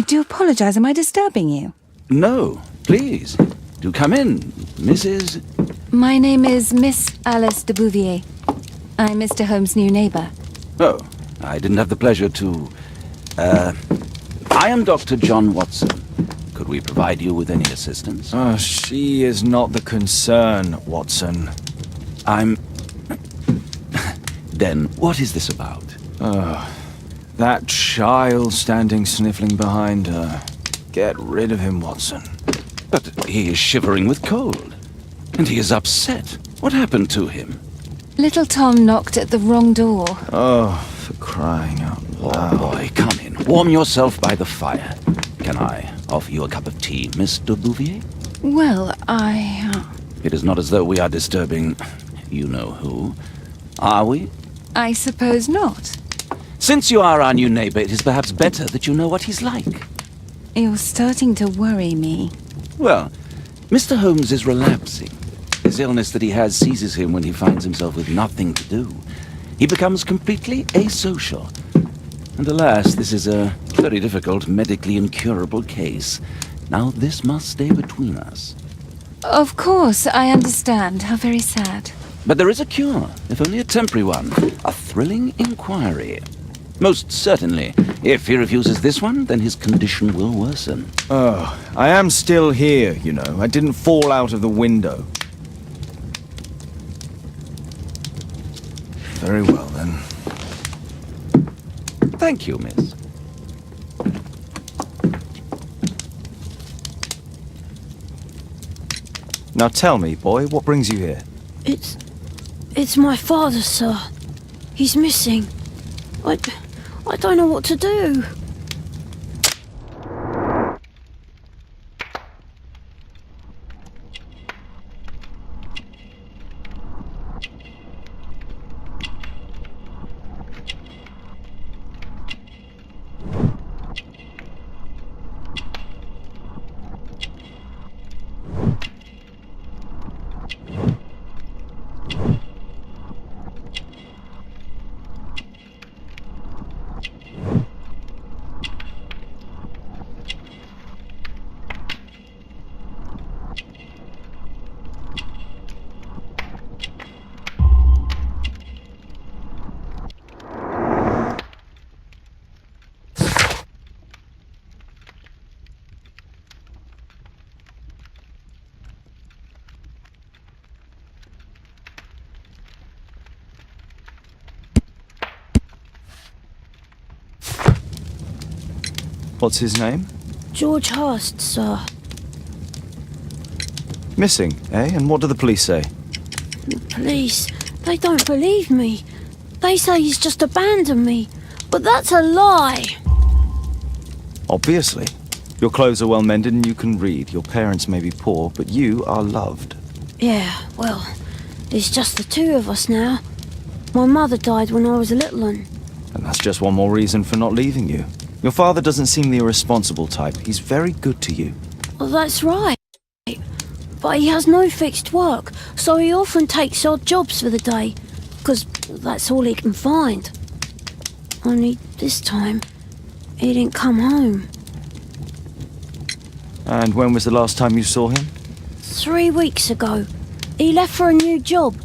I do apologize. Am I disturbing you? No, please. Do come in, Mrs. My name is Miss Alice de Bouvier. I'm Mr. Holmes' new neighbor. Oh, I didn't have the pleasure to... I am Dr. John Watson. Could we provide you with any assistance? Oh, she is not the concern, Watson. I'm... Then, what is this about? That child standing sniffling behind her. Get rid of him, Watson. But he is shivering with cold. And he is upset. What happened to him? Little Tom knocked at the wrong door. Oh, for crying out loud. Oh, boy, come in. Warm yourself by the fire. Can I offer you a cup of tea, Mr. Bouvier? Well, It is not as though we are disturbing you-know-who, are we? I suppose not. Since you are our new neighbor, it is perhaps better that you know what he's like. You're starting to worry me. Well, Mr. Holmes is relapsing. This illness that he has seizes him when he finds himself with nothing to do. He becomes completely asocial. And alas, this is a very difficult, medically incurable case. Now this must stay between us. Of course, I understand. How very sad. But there is a cure, if only a temporary one. A thrilling inquiry. Most certainly. If he refuses this one, then his condition will worsen. Oh, I am still here, you know. I didn't fall out of the window. Very well, then. Thank you, miss. Now tell me, boy, what brings you here? It's my father, sir. He's missing. I don't know what to do. What's his name? George Hurst, sir. Missing, eh? And what do the police say? The police, they don't believe me. They say he's just abandoned me. But that's a lie. Obviously. Your clothes are well mended and you can read. Your parents may be poor, but you are loved. Yeah, well, it's just the two of us now. My mother died when I was a little one. And that's just one more reason for not leaving you. Your father doesn't seem the irresponsible type. He's very good to you. Well, that's right. But he has no fixed work, so he often takes odd jobs for the day, because that's all he can find. Only this time, he didn't come home. And when was the last time you saw him? 3 weeks ago. He left for a new job,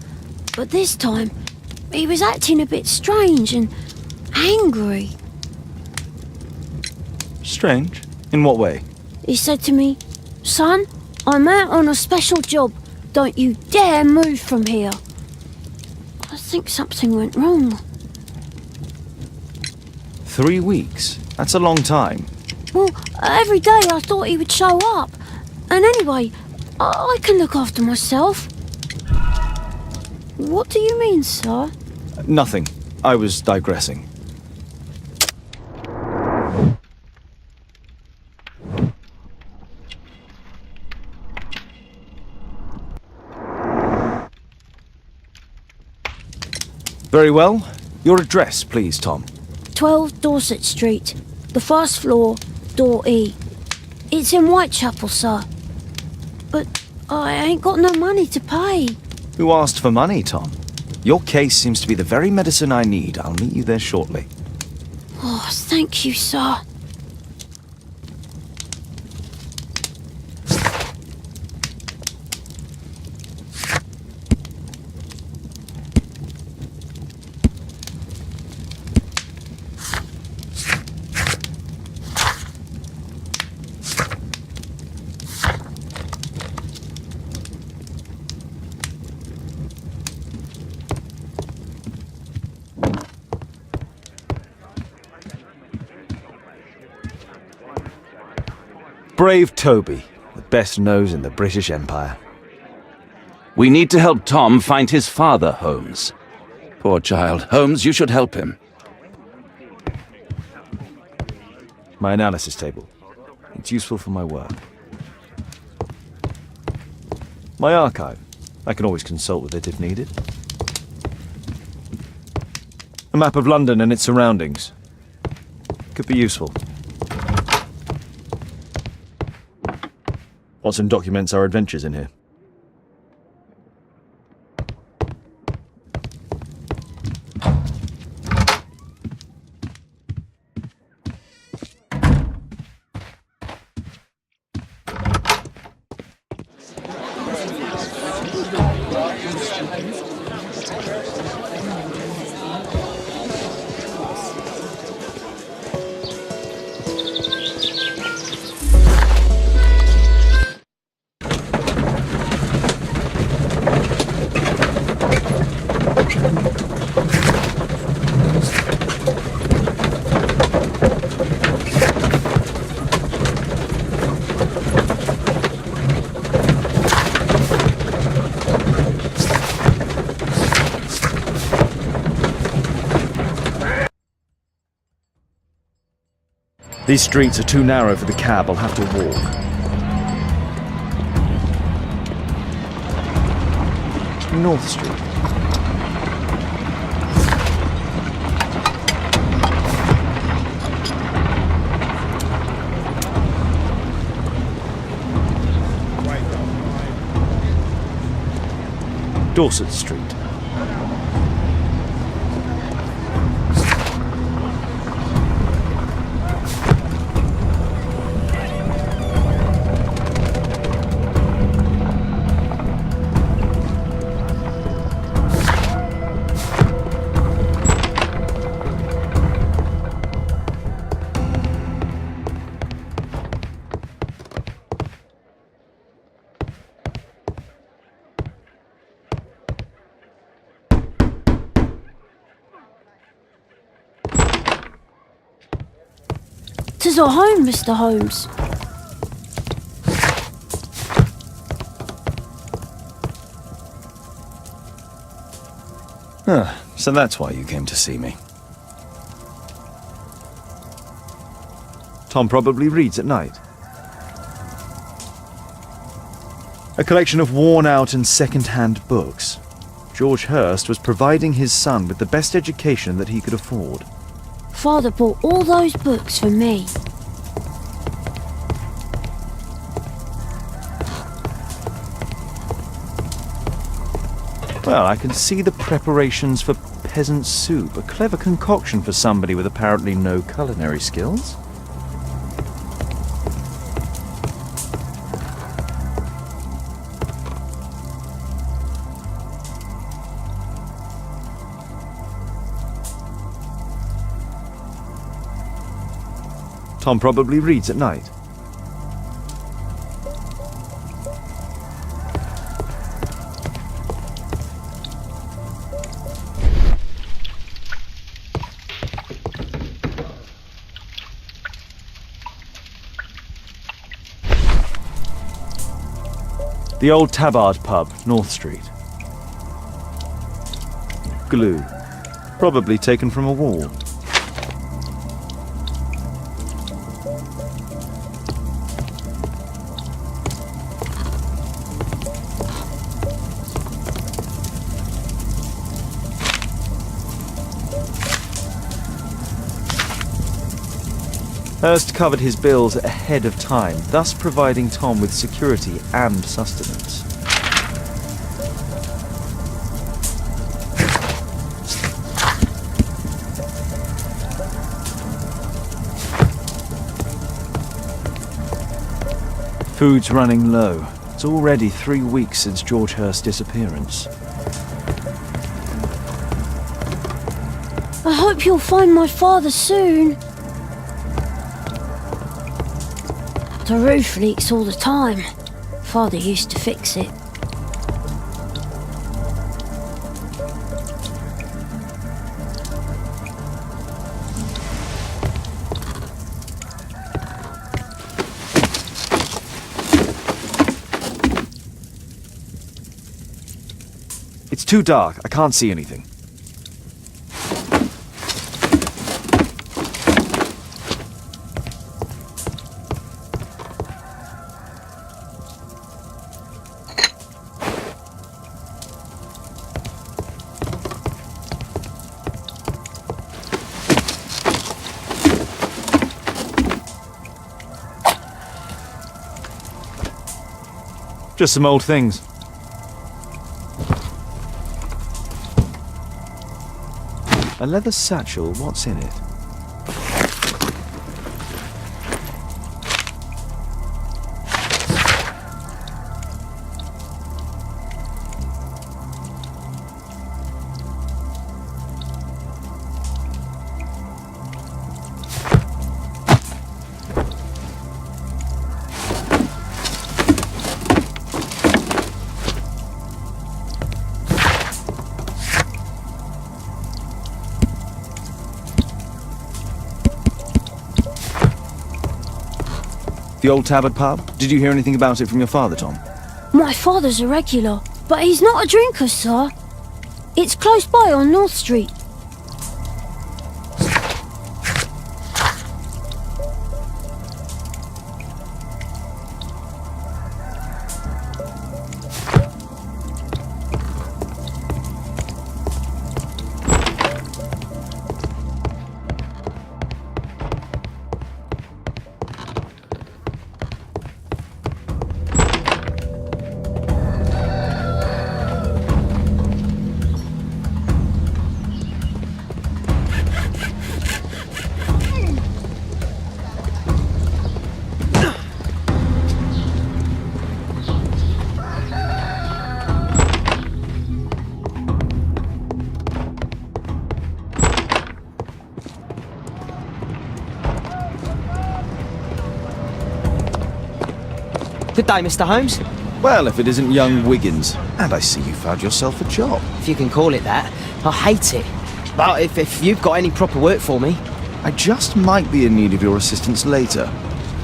but this time, he was acting a bit strange and angry. Strange? In what way? He said to me, "Son, I'm out on a special job. Don't you dare move from here." I think something went wrong. 3 weeks? That's a long time. Well, every day I thought he would show up. And anyway, I can look after myself. What do you mean, sir? Nothing. I was digressing. Very well. Your address, please, Tom. 12 Dorset Street, the first floor, door E. It's in Whitechapel, sir. But I ain't got no money to pay. Who asked for money, Tom? Your case seems to be the very medicine I need. I'll meet you there shortly. Oh, thank you, sir. Brave Toby, the best nose in the British Empire. We need to help Tom find his father, Holmes. Poor child. Holmes, you should help him. My analysis table. It's useful for my work. My archive. I can always consult with it if needed. A map of London and its surroundings. Could be useful. Watson documents our adventures in here. These streets are too narrow for the cab. I'll have to walk. North Street. Dorset Street. "'Tis our home, Mr. Holmes." So that's why you came to see me. Tom probably reads at night. A collection of worn-out and second-hand books. George Hurst was providing his son with the best education that he could afford. Father bought all those books for me. Well, I can see the preparations for peasant soup, a clever concoction for somebody with apparently no culinary skills. Tom probably reads at night. The old Tabard pub, North Street. Glue. Probably taken from a wall. Hurst covered his bills ahead of time, thus providing Tom with security and sustenance. Food's running low. It's already 3 weeks since George Hurst's disappearance. I hope you'll find my father soon. The roof leaks all the time. Father used to fix it. It's too dark. I can't see anything. Just some old things. A leather satchel, what's in it? The old Tabard pub? Did you hear anything about it from your father, Tom? My father's a regular, but he's not a drinker, sir. It's close by on North Street. Good day, Mr. Holmes. Well, if it isn't young Wiggins. And I see you found yourself a job. If you can call it that. I hate it. But if you've got any proper work for me... I just might be in need of your assistance later.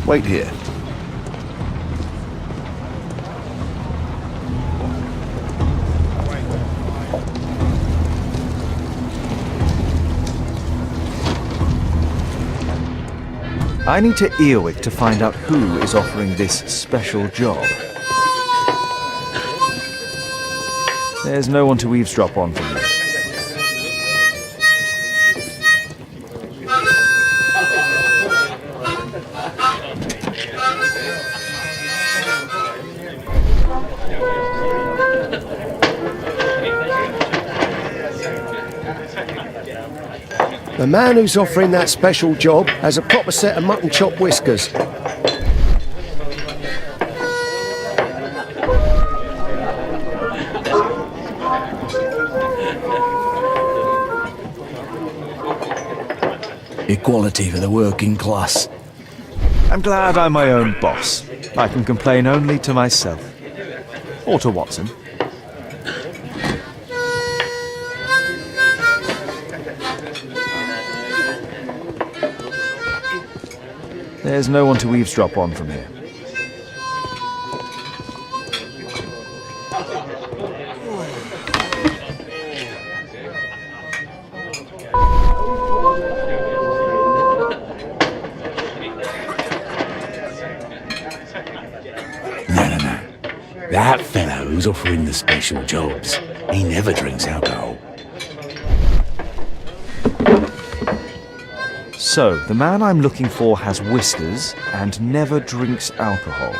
Wait here. I need to Earwig to find out who is offering this special job. There's no one to eavesdrop on from here. The man who's offering that special job has a proper set of mutton chop whiskers. Equality for the working class. I'm glad I'm my own boss. I can complain only to myself. Or to Watson. There's no one to eavesdrop on from here. No. That fellow who's offering the special jobs, he never drinks alcohol. So, the man I'm looking for has whiskers and never drinks alcohol.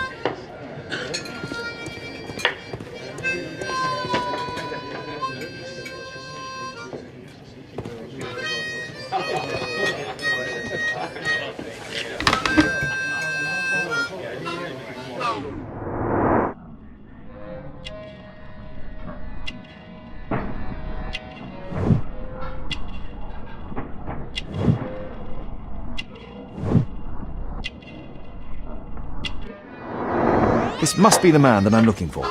This must be the man that I'm looking for.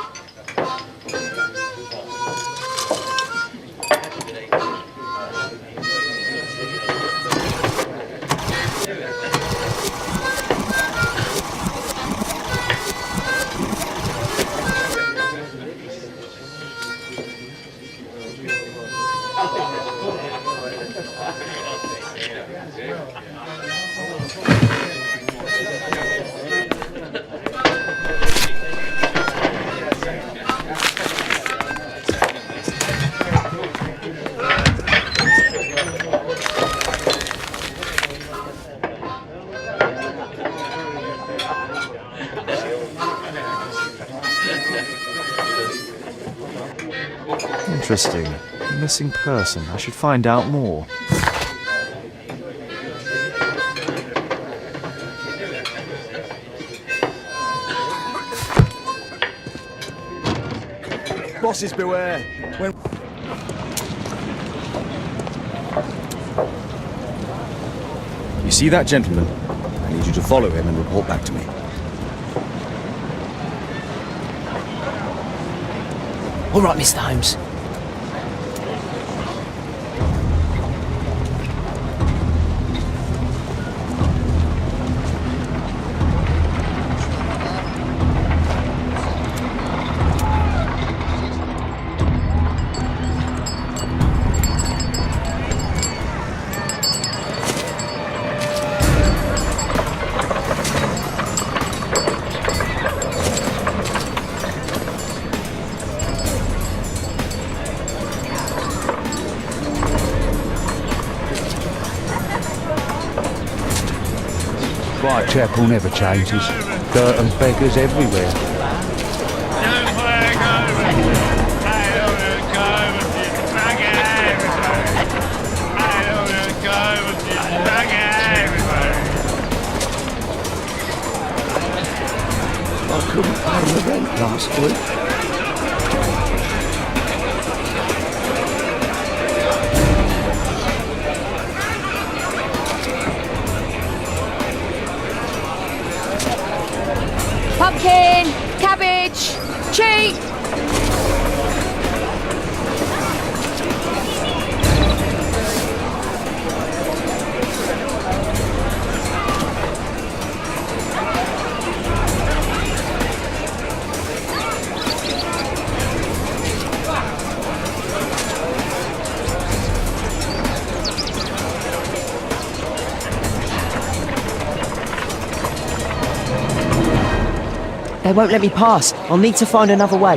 Interesting. Missing person. I should find out more. Bosses beware. You see that gentleman? I need you to follow him and report back to me. All right, Mr. Holmes. Whitechapel never changes. Dirt and beggars everywhere. I couldn't pay the rent last week. Pumpkin! Cabbage! Cheap! They won't let me pass. I'll need to find another way.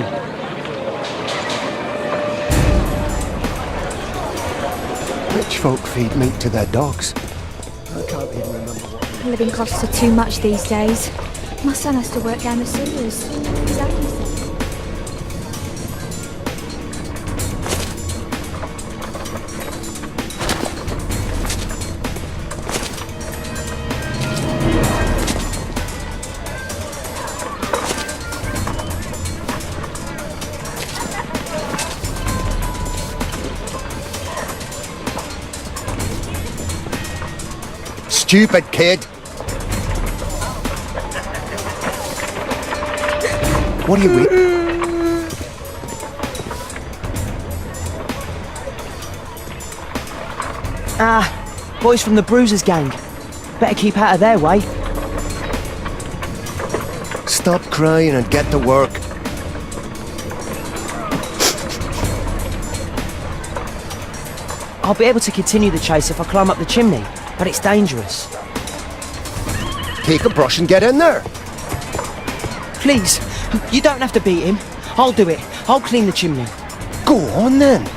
Rich folk feed meat to their dogs. I can't even remember what. Living costs are too much these days. My son has to work down the sewers. Exactly. Stupid kid! What are you with? Ah, boys from the Bruisers gang. Better keep out of their way. Stop crying and get to work. I'll be able to continue the chase if I climb up the chimney, but it's dangerous. Take a brush and get in there. Please, you don't have to beat him. I'll do it. I'll clean the chimney. Go on then.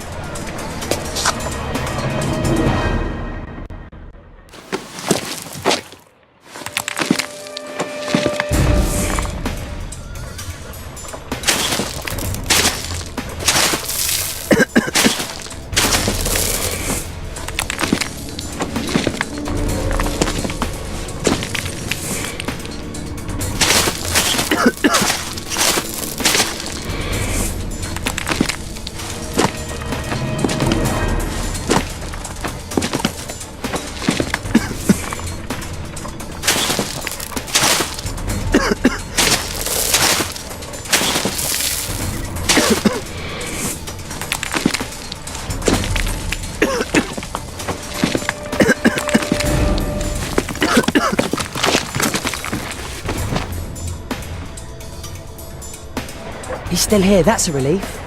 He's still here, that's a relief.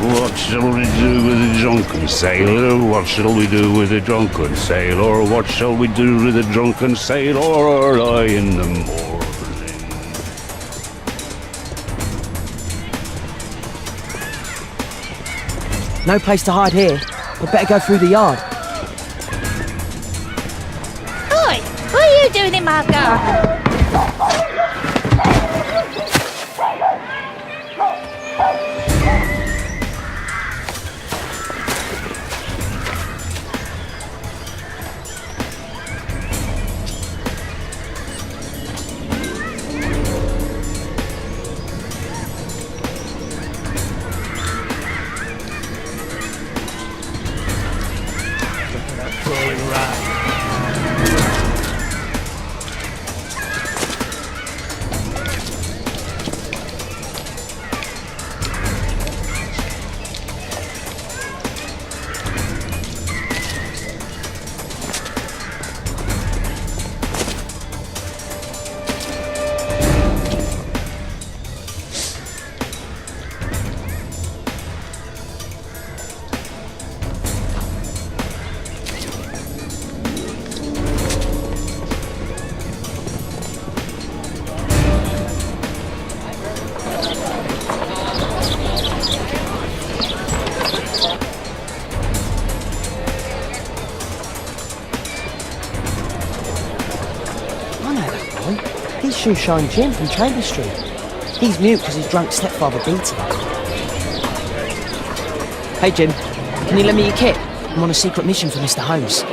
What shall we do with a drunken sailor? What shall we do with a drunken sailor? What shall we do with a drunken sailor early in the morning? No place to hide here. We'd better go through the yard. Oi! What are you doing in my garden? He's Shoeshine Jim from Chamber Street. He's mute because his drunk stepfather beat him. Hey Jim, can you lend me your kit? I'm on a secret mission for Mr. Holmes.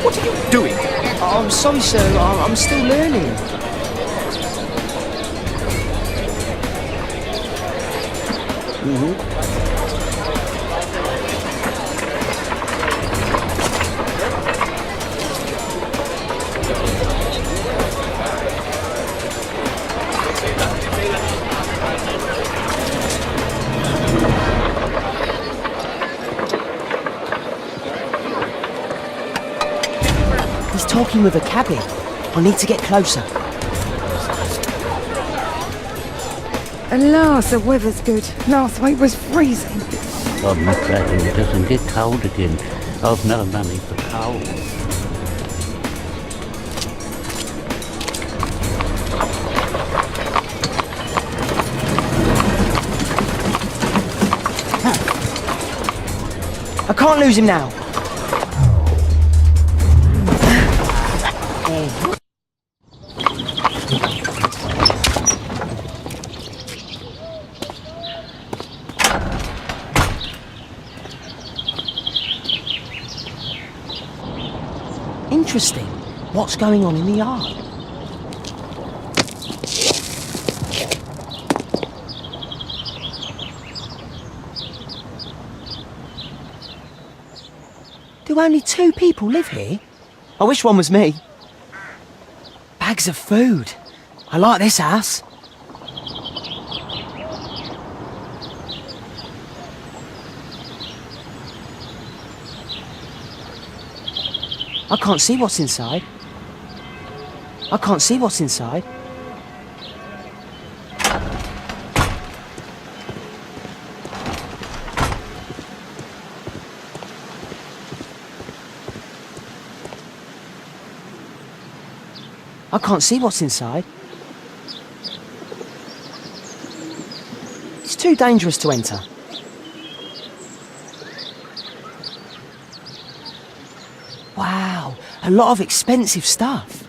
What are you doing? I'm sorry, sir. I'm still learning. He's talking with a cabby. I need to get closer. Alas, the weather's good. Last week was freezing. I'm praying it doesn't get cold again. I've no money for coal. I can't lose him now. Interesting. What's going on in the yard? Do only 2 people live here? I wish one was me. Bags of food. I like this house. I can't see what's inside. I can't see what's inside. I can't see what's inside. It's too dangerous to enter. Wow, a lot of expensive stuff.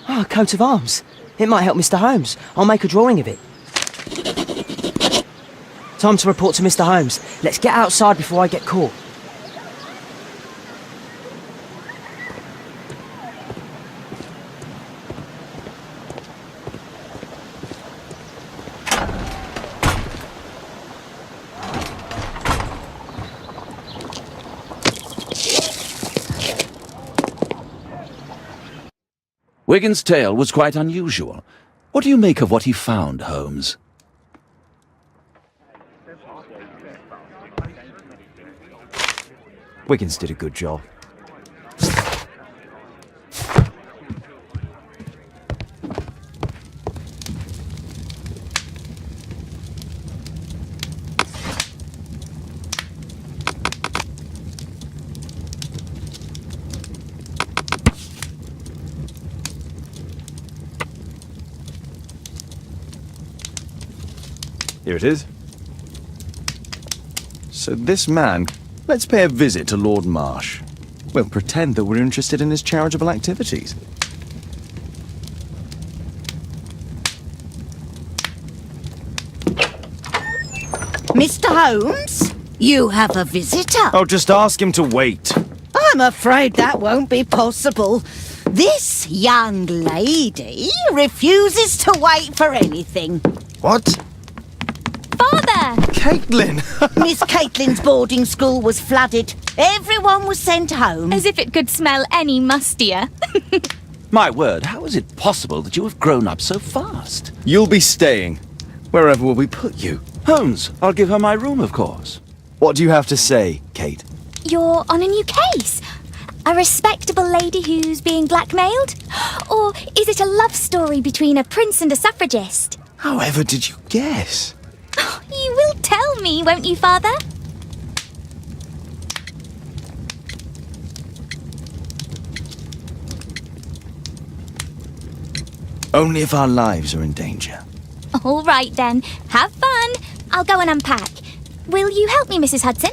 Ah, a coat of arms. It might help Mr. Holmes. I'll make a drawing of it. Time to report to Mr. Holmes. Let's get outside before I get caught. Wigan's tale was quite unusual. What do you make of what he found, Holmes? Wiggins did a good job. Here it is. So this man... Let's pay a visit to Lord Marsh. We'll pretend that we're interested in his charitable activities. Mr. Holmes, you have a visitor. Oh, just ask him to wait. I'm afraid that won't be possible. This young lady refuses to wait for anything. What? Father! Caitlin! Miss Caitlin's boarding school was flooded. Everyone was sent home. As if it could smell any mustier. My word, how is it possible that you have grown up so fast? You'll be staying. Wherever will we put you? Holmes, I'll give her my room, of course. What do you have to say, Kate? You're on a new case. A respectable lady who's being blackmailed? Or is it a love story between a prince and a suffragist? However did you guess? You will tell me, won't you, Father? Only if our lives are in danger. All right, then. Have fun. I'll go and unpack. Will you help me, Mrs. Hudson?